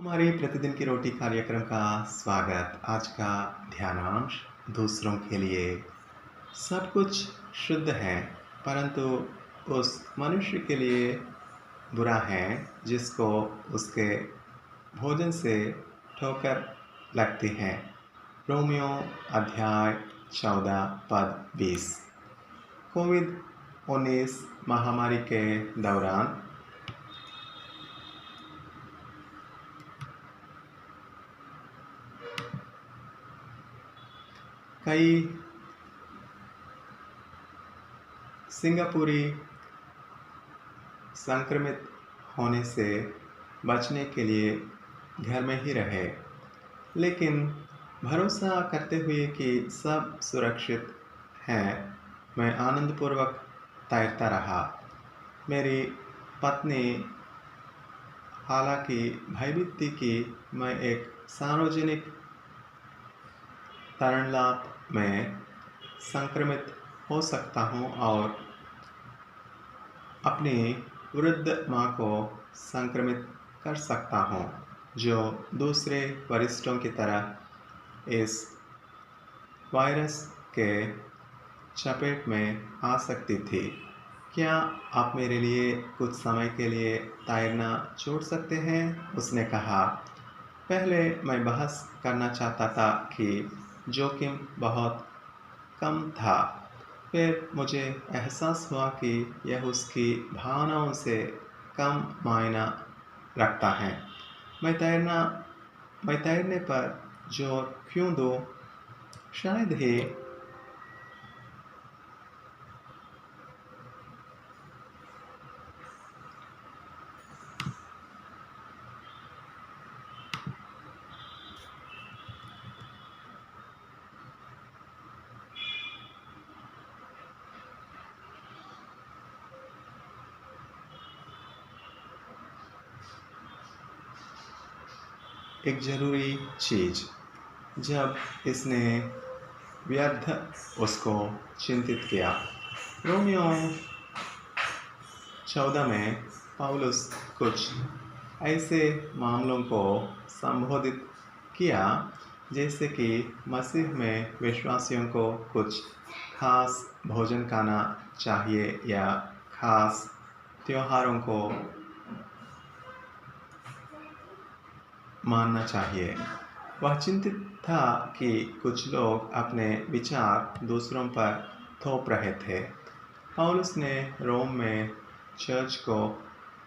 हमारी प्रतिदिन की रोटी कार्यक्रम का स्वागत। आज का ध्यानांश दूसरों के लिए। सब कुछ शुद्ध है, परंतु उस मनुष्य के लिए बुरा है जिसको उसके भोजन से ठोकर लगती है। रोमियो अध्याय 14 पद 20। कोविड-19 महामारी के दौरान कई सिंगापुरी संक्रमित होने से बचने के लिए घर में ही रहे, लेकिन भरोसा करते हुए कि सब सुरक्षित हैं, मैं आनंदपूर्वक तैरता रहा। मेरी पत्नी हालांकि भयभीत थी कि मैं एक सार्वजनिक तालाब में संक्रमित हो सकता हूं और अपनी वृद्ध मां को संक्रमित कर सकता हूं, जो दूसरे वरिष्ठों की तरह इस वायरस के चपेट में आ सकती थी। क्या आप मेरे लिए कुछ समय के लिए तैरना छोड़ सकते हैं? उसने कहा। पहले मैं बहस करना चाहता था कि जोखिम बहुत कम था। फिर मुझे एहसास हुआ कि यह उसकी भावनाओं से कम मायना रखता है। मैं तैरने पर जोर क्यों दूं? शायद ही एक ज़रूरी चीज़। जब इसने व्यर्थ उसको चिंतित किया। रोमियो 14 में पौलुस कुछ ऐसे मामलों को संबोधित किया, जैसे कि मसीह में विश्वासियों को कुछ खास भोजन खाना चाहिए या खास त्योहारों को मानना चाहिए। वह चिंतित था कि कुछ लोग अपने विचार दूसरों पर थोप रहे थे। पौलुस ने रोम में चर्च को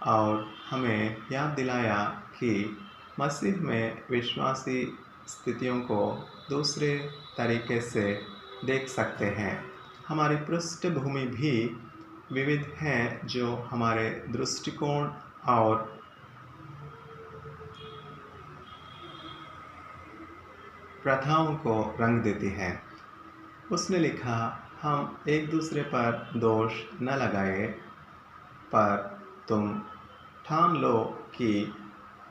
और हमें याद दिलाया कि मसीह में विश्वासी स्थितियों को दूसरे तरीके से देख सकते हैं। हमारी पृष्ठभूमि भी विविध है, जो हमारे दृष्टिकोण और प्रथाओं को रंग देती है। उसने लिखा, हम एक दूसरे पर दोष न लगाए, पर तुम ठान लो कि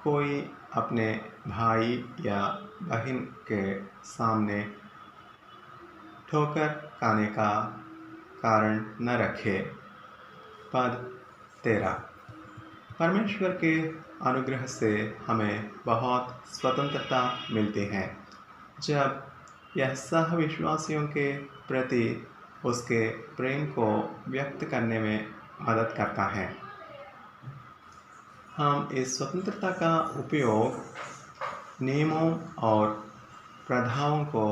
कोई अपने भाई या बहन के सामने ठोकर खाने का कारण न रखे। पद 13। परमेश्वर के अनुग्रह से हमें बहुत स्वतंत्रता मिलती है जब यह सहविश्वासियों के प्रति उसके प्रेम को व्यक्त करने में मदद करता है। हम इस स्वतंत्रता का उपयोग नियमों और प्रथाओं को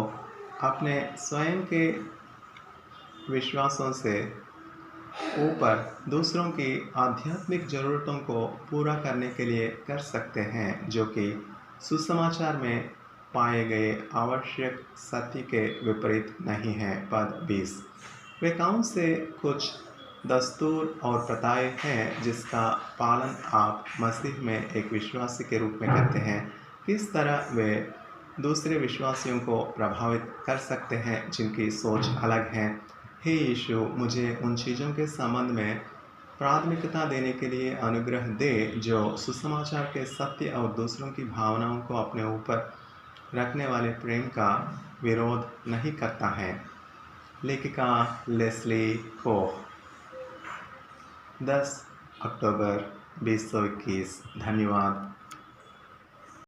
अपने स्वयं के विश्वासों से ऊपर दूसरों की आध्यात्मिक ज़रूरतों को पूरा करने के लिए कर सकते हैं, जो कि सुसमाचार में पाए गए आवश्यक सत्य के विपरीत नहीं है। पद 20। वे कौन से कुछ दस्तूर और प्रथाएं हैं जिसका पालन आप मसीह में एक विश्वासी के रूप में करते हैं? किस तरह वे दूसरे विश्वासियों को प्रभावित कर सकते हैं जिनकी सोच अलग है? हे यीशु, मुझे उन चीज़ों के संबंध में प्राथमिकता देने के लिए अनुग्रह दे जो सुसमाचार के सत्य और दूसरों की भावनाओं को अपने ऊपर रखने वाले प्रेम का विरोध नहीं करता है। लेखिका लेस्ली कोह, 10 अक्टूबर 2021। धन्यवाद।